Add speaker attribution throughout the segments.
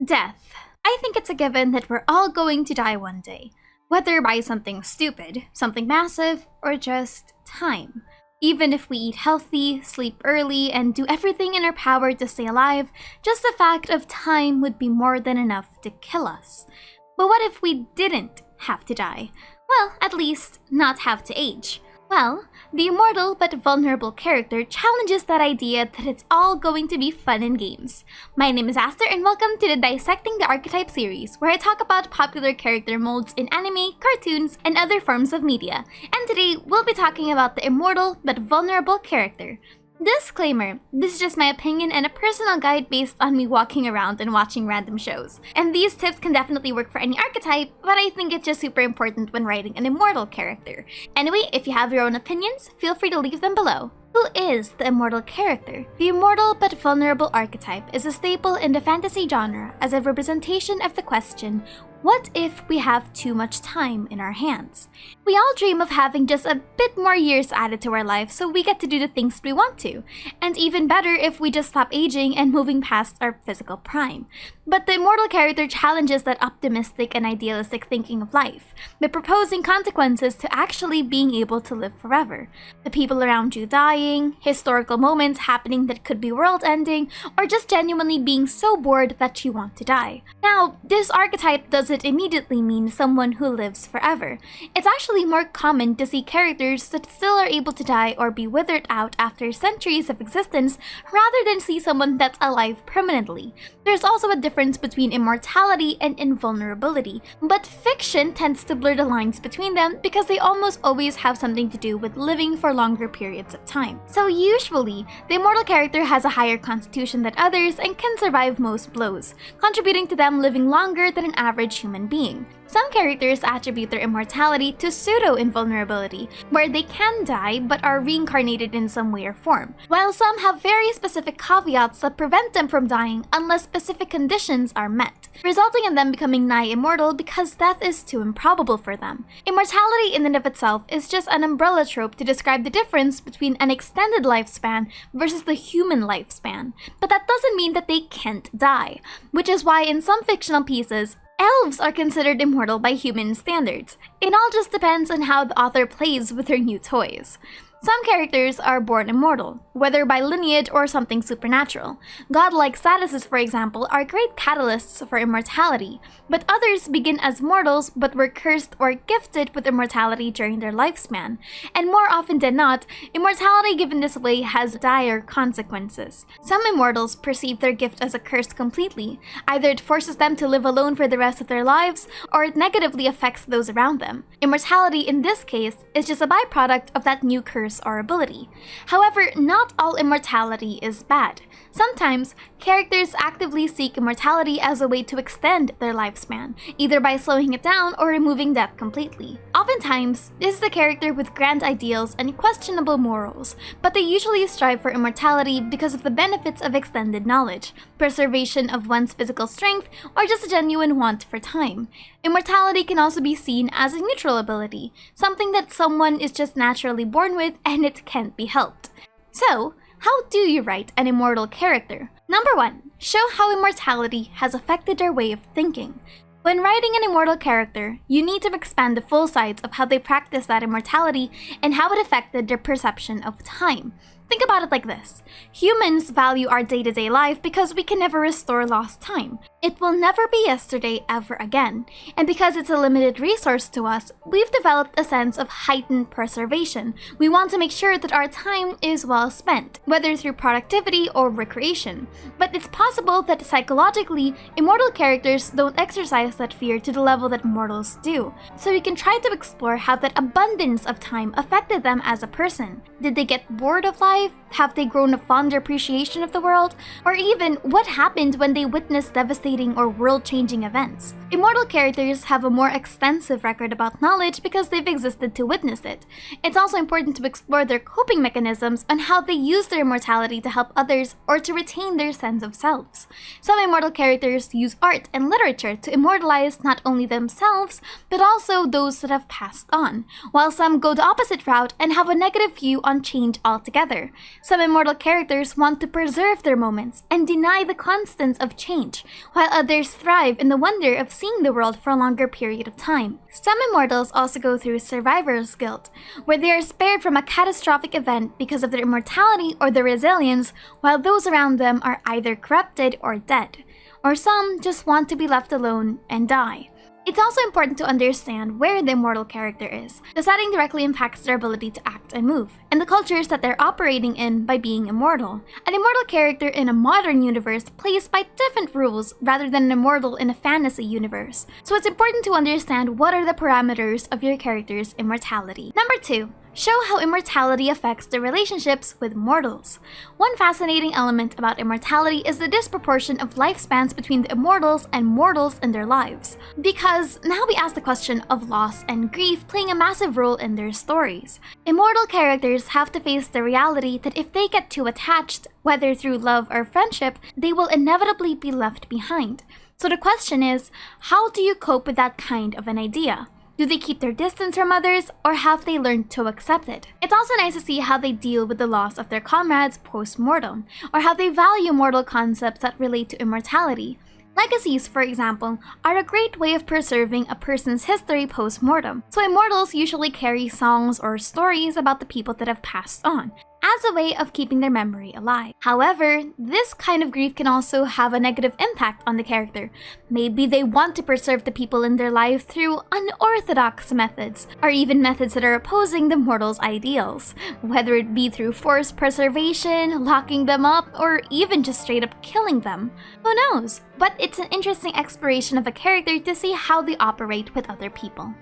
Speaker 1: Death. I think it's a given that we're all going to die one day, whether by something stupid, something massive, or just time. Even if we eat healthy, sleep early, and do everything in our power to stay alive, just the fact of time would be more than enough to kill us. But what if we didn't have to die? Well, at least not have to age. Well, the Immortal But Vulnerable character challenges that idea that it's all going to be fun and games. My name is Aster and welcome to the Dissecting the Archetype series, where I talk about popular character molds in anime, cartoons, and other forms of media. And today, we'll be talking about the Immortal But Vulnerable character. Disclaimer, this is just my opinion and a personal guide based on me walking around and watching random shows. And these tips can definitely work for any archetype, but I think it's just super important when writing an immortal character. Anyway, if you have your own opinions, feel free to leave them below. Who is the immortal character? The Immortal But Vulnerable archetype is a staple in the fantasy genre as a representation of the question, what if we have too much time in our hands? We all dream of having just a bit more years added to our life so we get to do the things we want to. And even better if we just stop aging and moving past our physical prime. But the immortal character challenges that optimistic and idealistic thinking of life by proposing consequences to actually being able to live forever. The people around you dying, historical moments happening that could be world-ending, or just genuinely being so bored that you want to die. Now, this archetype doesn't immediately mean someone who lives forever. It's actually more common to see characters that still are able to die or be withered out after centuries of existence rather than see someone that's alive permanently. There's also a difference between immortality and invulnerability, but fiction tends to blur the lines between them because they almost always have something to do with living for longer periods of time. So usually, the immortal character has a higher constitution than others and can survive most blows, contributing to them living longer than an average human being. Some characters attribute their immortality to pseudo-invulnerability, where they can die but are reincarnated in some way or form, while some have very specific caveats that prevent them from dying unless specific conditions are met, resulting in them becoming nigh immortal because death is too improbable for them. Immortality in and of itself is just an umbrella trope to describe the difference between an extended lifespan versus the human lifespan, but that doesn't mean that they can't die, which is why in some fictional pieces, elves are considered immortal by human standards. It all just depends on how the author plays with her new toys. Some characters are born immortal, whether by lineage or something supernatural. Godlike statuses, for example, are great catalysts for immortality, but others begin as mortals but were cursed or gifted with immortality during their lifespan. And more often than not, immortality given this way has dire consequences. Some immortals perceive their gift as a curse completely. Either it forces them to live alone for the rest of their lives, or it negatively affects those around them. Immortality in this case is just a byproduct of that new curse or ability. However, not all immortality is bad. Sometimes, characters actively seek immortality as a way to extend their lifespan, either by slowing it down or removing death completely. Oftentimes, this is a character with grand ideals and questionable morals, but they usually strive for immortality because of the benefits of extended knowledge, preservation of one's physical strength, or just a genuine want for time. Immortality can also be seen as a neutral ability, something that someone is just naturally born with and it can't be helped. So, how do you write an immortal character? Number 1. Show how immortality has affected their way of thinking. When writing an immortal character, you need to expand the full sides of how they practice that immortality and how it affected their perception of time. Think about it like this. Humans value our day-to-day life because we can never restore lost time. It will never be yesterday ever again. And because it's a limited resource to us, we've developed a sense of heightened preservation. We want to make sure that our time is well spent, whether through productivity or recreation. But it's possible that psychologically, immortal characters don't exercise that fear to the level that mortals do. So we can try to explore how that abundance of time affected them as a person. Did they get bored of life? Have they grown a fonder appreciation of the world? Or even, what happened when they witnessed devastating or world-changing events? Immortal characters have a more extensive record about knowledge because they've existed to witness it. It's also important to explore their coping mechanisms and how they use their immortality to help others or to retain their sense of selves. Some immortal characters use art and literature to immortalize not only themselves, but also those that have passed on, while some go the opposite route and have a negative view on change altogether. character. Some immortal characters want to preserve their moments and deny the constants of change, while others thrive in the wonder of seeing the world for a longer period of time. Some immortals also go through survivor's guilt, where they are spared from a catastrophic event because of their immortality or their resilience, while those around them are either corrupted or dead. Or some just want to be left alone and die. It's also important to understand where the immortal character is. The setting directly impacts their ability to act and move, and the cultures that they're operating in by being immortal. An immortal character in a modern universe plays by different rules rather than an immortal in a fantasy universe. So it's important to understand what are the parameters of your character's immortality. Number 2. Show how immortality affects the relationships with mortals. One fascinating element about immortality is the disproportion of lifespans between the immortals and mortals in their lives. Because now we ask the question of loss and grief playing a massive role in their stories. Immortal characters have to face the reality that if they get too attached, whether through love or friendship, they will inevitably be left behind. So the question is, how do you cope with that kind of an idea? Do they keep their distance from others, or have they learned to accept it? It's also nice to see how they deal with the loss of their comrades post-mortem, or how they value mortal concepts that relate to immortality. Legacies, for example, are a great way of preserving a person's history post-mortem. So immortals usually carry songs or stories about the people that have passed on, as a way of keeping their memory alive. However, this kind of grief can also have a negative impact on the character. Maybe they want to preserve the people in their life through unorthodox methods, or even methods that are opposing the mortal's ideals, whether it be through forced preservation, locking them up, or even just straight up killing them. Who knows? But it's an interesting exploration of a character to see how they operate with other people.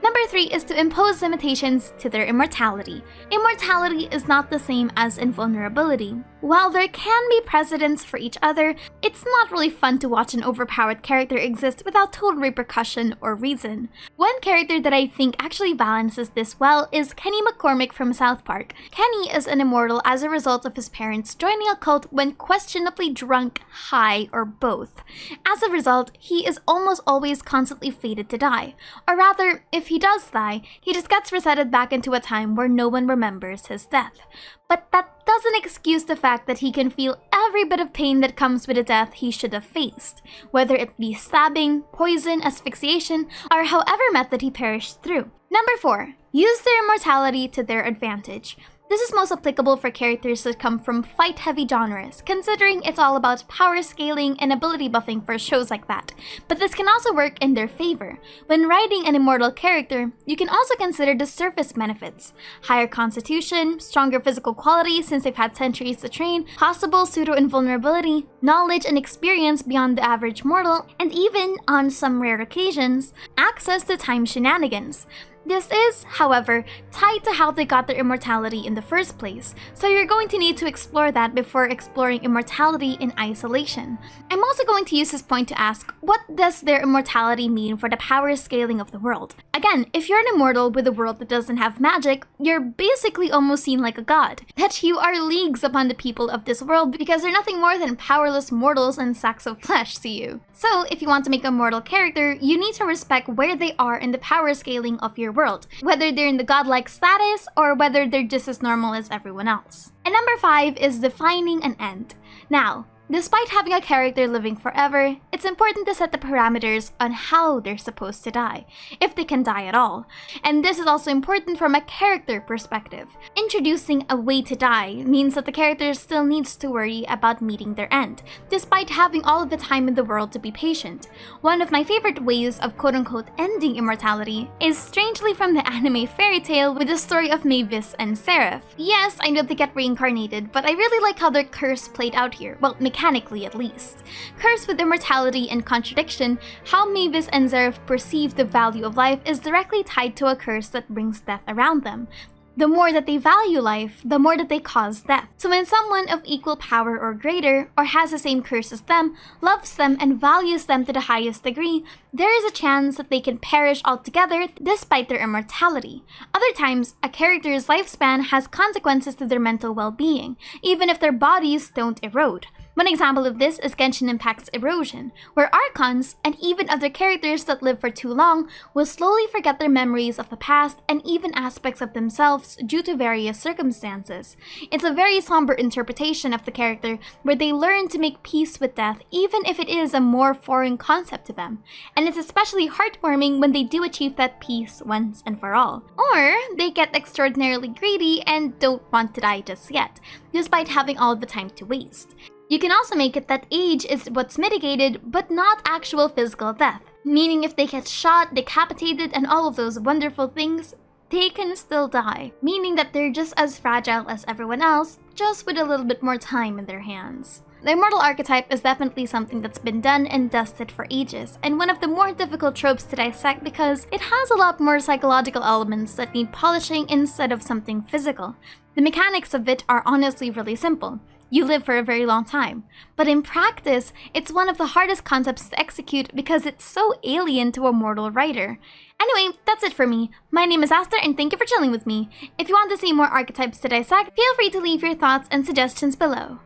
Speaker 1: Number 3 is to impose limitations to their immortality. Immortality is not the same as invulnerability. While there can be precedents for each other, it's not really fun to watch an overpowered character exist without total repercussion or reason. One character that I think actually balances this well is Kenny McCormick from South Park. Kenny is an immortal as a result of his parents joining a cult when questionably drunk, high, or both. As a result, he is almost always constantly fated to die. Or rather, if he does die, he just gets resetted back into a time where no one remembers his death. But that doesn't excuse the fact that he can feel every bit of pain that comes with a death he should have faced, whether it be stabbing, poison, asphyxiation, or however method he perished through. Number 4. Use their immortality to their advantage. This is most applicable for characters that come from fight-heavy genres, considering it's all about power scaling and ability buffing for shows like that. But this can also work in their favor. When writing an immortal character, you can also consider the surface benefits: higher constitution, stronger physical quality since they've had centuries to train, possible pseudo-invulnerability, knowledge and experience beyond the average mortal, and even, on some rare occasions, access to time shenanigans. This is, however, tied to how they got their immortality in the first place, so you're going to need to explore that before exploring immortality in isolation. I'm also going to use this point to ask, what does their immortality mean for the power scaling of the world? Again, if you're an immortal with a world that doesn't have magic, you're basically almost seen like a god. That you are leagues upon the people of this world because they're nothing more than powerless mortals and sacks of flesh to you. So, if you want to make a mortal character, you need to respect where they are in the power scaling of your world, whether they're in the godlike status or whether they're just as normal as everyone else. And number 5 is defining an end. Now, despite having a character living forever, it's important to set the parameters on how they're supposed to die, if they can die at all. And this is also important from a character perspective. Introducing a way to die means that the character still needs to worry about meeting their end, despite having all of the time in the world to be patient. One of my favorite ways of quote-unquote ending immortality is strangely from the anime fairy tale with the story of Mavis and Seraph. Yes, I know they get reincarnated, but I really like how their curse played out here. Well, mechanically at least. Cursed with immortality and contradiction, how Mavis and Seraph perceive the value of life is directly tied to a curse that brings death around them. The more that they value life, the more that they cause death. So when someone of equal power or greater, or has the same curse as them, loves them and values them to the highest degree, there is a chance that they can perish altogether despite their immortality. Other times, a character's lifespan has consequences to their mental well-being, even if their bodies don't erode. One example of this is Genshin Impact's Erosion, where Archons, and even other characters that live for too long, will slowly forget their memories of the past and even aspects of themselves due to various circumstances. It's a very somber interpretation of the character where they learn to make peace with death even if it is a more foreign concept to them, and it's especially heartwarming when they do achieve that peace once and for all. Or they get extraordinarily greedy and don't want to die just yet, despite having all the time to waste. You can also make it that age is what's mitigated, but not actual physical death, meaning if they get shot, decapitated, and all of those wonderful things, they can still die, meaning that they're just as fragile as everyone else, just with a little bit more time in their hands. The immortal archetype is definitely something that's been done and dusted for ages, and one of the more difficult tropes to dissect because it has a lot more psychological elements that need polishing instead of something physical. The mechanics of it are honestly really simple. You live for a very long time. But in practice, it's one of the hardest concepts to execute because it's so alien to a mortal writer. Anyway, that's it for me. My name is Aster and thank you for chilling with me. If you want to see more archetypes to dissect, feel free to leave your thoughts and suggestions below.